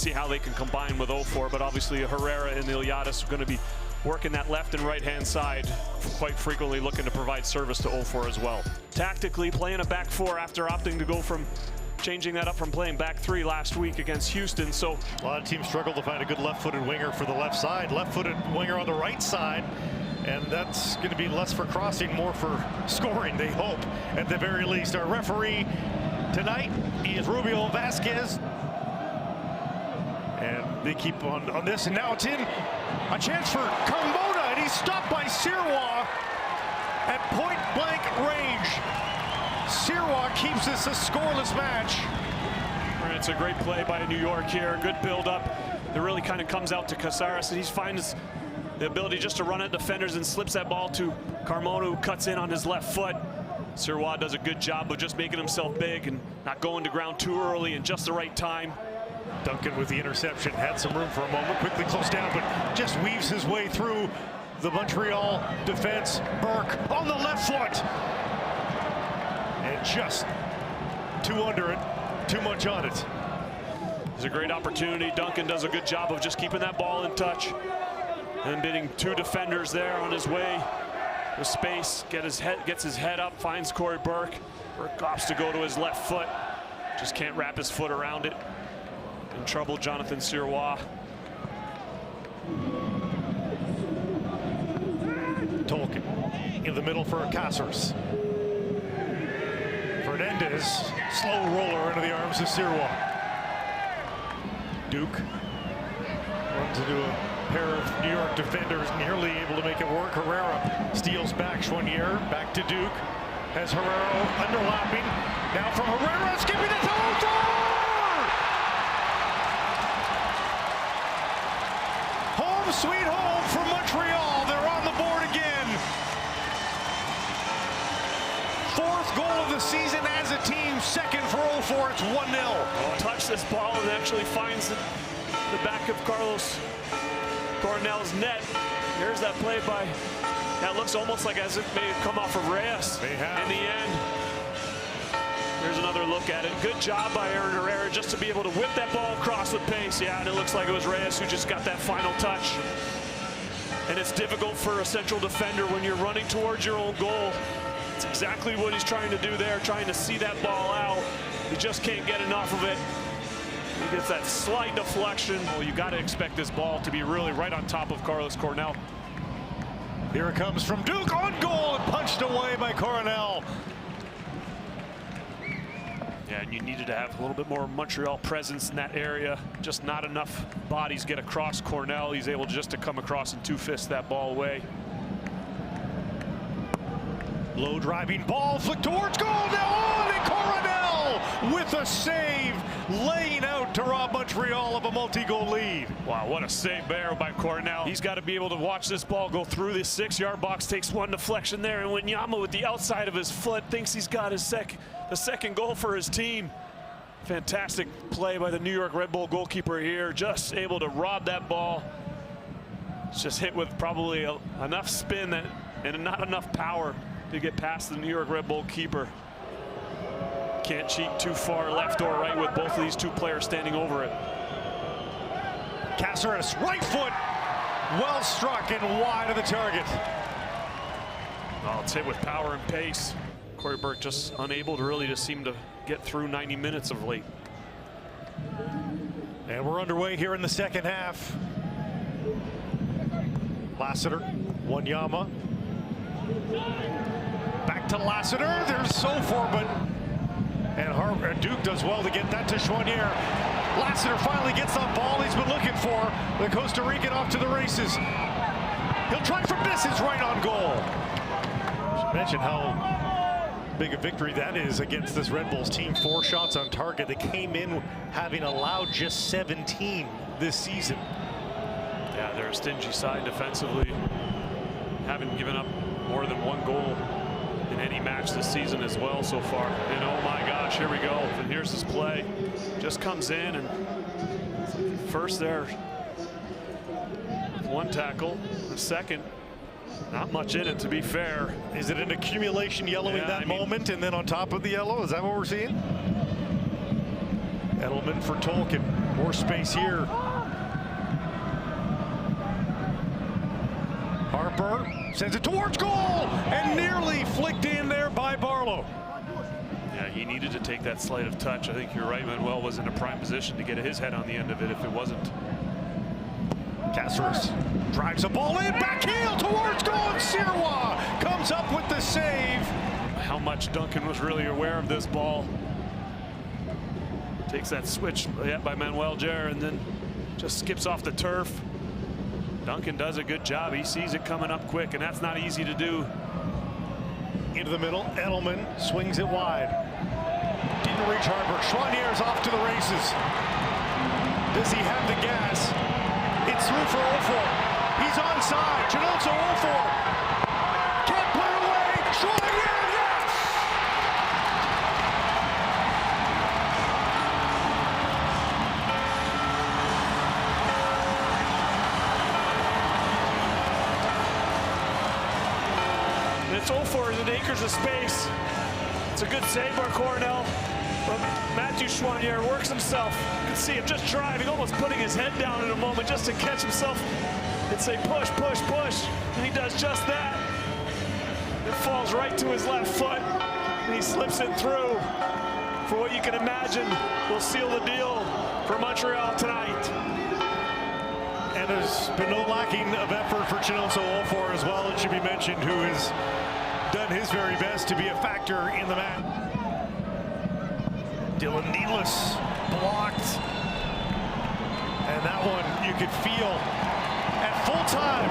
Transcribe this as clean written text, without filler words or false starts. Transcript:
see how they can combine with 0-4, but obviously Herrera and Iliadis are going to be working that left and right-hand side quite frequently, looking to provide service to 0-4 as well. Tactically, playing a back four after opting to go from changing that up from playing back three last week against Houston. So a lot of teams struggle to find a good left-footed winger for the left side. Left-footed winger on the right side, and that's going to be less for crossing, more for scoring, they hope, at the very least. Our referee tonight is Rubio Vasquez. And they keep on this, and now it's in. A chance for Carmona, and he's stopped by Sirois at point-blank range. Sirois keeps this a scoreless match. It's a great play by New York here. Good build-up. It really kind of comes out to Casares, and he finds the ability just to run at defenders and slips that ball to Carmona, who cuts in on his left foot. Sirois does a good job of just making himself big and not going to ground too early in just the right time. Duncan with the interception, had some room for a moment, quickly closed down, but just weaves his way through the Montreal defense. Burke on the left foot. And just two under it, too much on it. It's a great opportunity. Duncan does a good job of just keeping that ball in touch and bidding two defenders there on his way with space. Gets his head up, finds Corey Burke. Burke opts to go to his left foot. Just can't wrap his foot around it. In trouble, Jonathan Sirois. Tolkien in the middle for Casares. Fernandez, slow roller into the arms of Sirois. Duke runs into a pair of New York defenders, nearly able to make it work. Herrera steals back Chouanier, back to Duke. Has Herrera underlapping. Now from Herrera, skipping it to 0-4! Home sweet home for Montreal. They're on the board again. Fourth goal of the season as a team, second for 0-4. It's 1-0. Oh, touch this ball and actually finds the back of Carlos Coronel's net. Here's that play by, that looks almost like as it may have come off of Reyes in the end. Here's another look at it. Good job by Aaron Herrera just to be able to whip that ball across with pace. Yeah, and it looks like it was Reyes who just got that final touch. And it's difficult for a central defender when you're running towards your own goal. It's exactly what he's trying to do there, trying to see that ball out. He just can't get enough of it. He gets that slight deflection. Well, you got to expect this ball to be really right on top of Carlos Coronel. Here it comes from Duke, on goal, and punched away by Coronel. Yeah, and you needed to have a little bit more Montreal presence in that area. Just not enough bodies get across Coronel. He's able just to come across and two-fist that ball away. Low driving ball, flick towards goal, now on, and Coronel with a save, laying out to rob Montreal of a multi-goal lead. Wow, what a save there by Coronel. He's got to be able to watch this ball go through the 6-yard box, takes one deflection there, and Wanyama with the outside of his foot thinks he's got his the second goal for his team. Fantastic play by the New York Red Bull goalkeeper here, just able to rob that ball. It's just hit with probably enough spin and not enough power to get past the New York Red Bull keeper. Can't cheat too far left or right with both of these two players standing over it. Casares, right foot, well struck and wide of the target. Well, it's hit with power and pace. Corey Burke just unable to really just seem to get through 90 minutes of late. And we're underway here in the second half. Lassiter, Wanyama. Back to Lassiter, there's Sofor, but and Duke does well to get that to Chouanier. Lassiter finally gets that ball he's been looking for. The Costa Rican off to the races. He'll try for distance, right on goal. Should mention how big a victory that is against this Red Bulls team. 4 shots on target. They came in having allowed just 17 this season. Yeah, they're a stingy side defensively. Haven't given up more than 1 goal in any match this season as well so far. And oh my gosh, here we go. And here's this play. Just comes in and first there, 1 tackle, the second, not much in it, to be fair. Is it an accumulation yellow in that moment and then on top of the yellow? Is that what we're seeing? Edelman for Tolkien. More space here. Harper sends it towards goal and nearly flicked in there by Barlow. Yeah, he needed to take that slight of touch. I think you're right. Manuel was in a prime position to get his head on the end of it if it wasn't. Caceres drives the ball in, backheel towards goal, and Sirois comes up with the save. How much Duncan was really aware of this ball. Takes that switch by Manuel Jarre and then just skips off the turf. Duncan does a good job. He sees it coming up quick, and that's not easy to do. Into the middle, Edelman swings it wide. Didn't reach Harper. Choinier's off to the races. Does he have the gas? It's through for Ofor. He's onside. Chinonso Ofor. Can't put it away. Choinier, yes! It's Ofor in acres of space. It's a good save by Cornell. But Matthew Choinier works himself. You can see him just driving, almost putting his head down in a moment just to catch himself and say push, push, push. And he does just that. It falls right to his left foot, and he slips it through for what you can imagine will seal the deal for Montreal tonight. And there's been no lacking of effort for Chinonso Ofor as well, it should be mentioned, who has done his very best to be a factor in the match. Dylan Nealis blocked. And that one you could feel at full time.